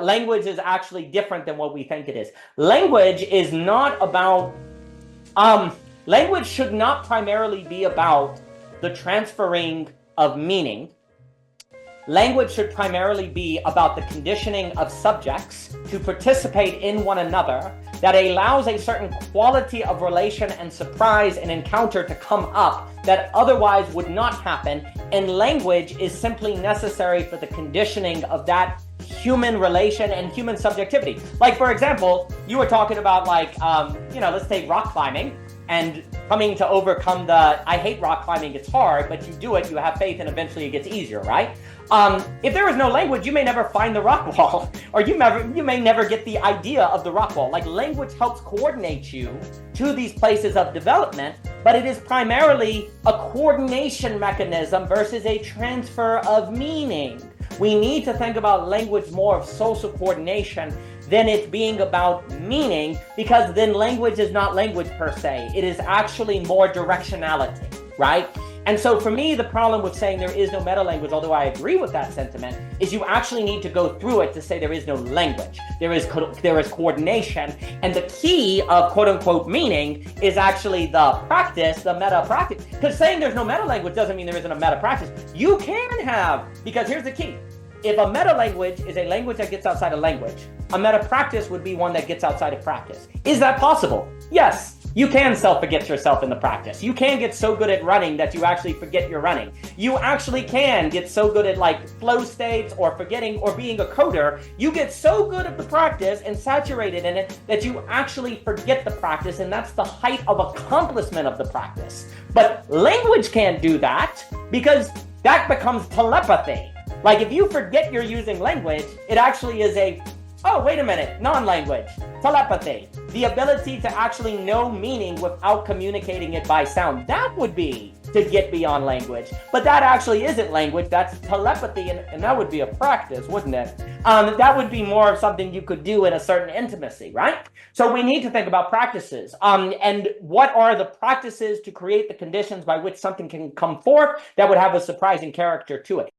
language is actually different than what we think it is. Language is not about, language should not primarily be about the transferring of meaning. Language should primarily be about the conditioning of subjects to participate in one another that allows a certain quality of relation and surprise and encounter to come up that otherwise would not happen. And language is simply necessary for the conditioning of that human relation and human subjectivity. Like, for example, you were talking about let's take rock climbing and coming to overcome I hate rock climbing, it's hard, but you do it, you have faith, and eventually it gets easier, right? If there is no language, you may never find the rock wall, or you may never get the idea of the rock wall. Like, language helps coordinate you to these places of development, but it is primarily a coordination mechanism versus a transfer of meaning. We need to think about language more of social coordination than it being about meaning, because then language is not language per se. It is actually more directionality, right? And so for me, the problem with saying there is no meta language, although I agree with that sentiment, is you actually need to go through it to say there is no language. There is coordination. And the key of quote unquote meaning is actually the practice, the meta practice. Because saying there's no meta language doesn't mean there isn't a meta practice. You can have, because here's the key. If a meta language is a language that gets outside of language, a meta practice would be one that gets outside of practice. Is that possible? Yes. You can self-forget yourself in the practice. You can get so good at running that you actually forget you're running. You actually can get so good at flow states or forgetting or being a coder. You get so good at the practice and saturated in it that you actually forget the practice, and that's the height of accomplishment of the practice. But language can't do that because that becomes telepathy. Like, if you forget you're using language, it actually is non-language, telepathy. The ability to actually know meaning without communicating it by sound. That would be to get beyond language. But that actually isn't language, that's telepathy, and that would be a practice, wouldn't it? That would be more of something you could do in a certain intimacy, right? So we need to think about practices. And what are the practices to create the conditions by which something can come forth that would have a surprising character to it?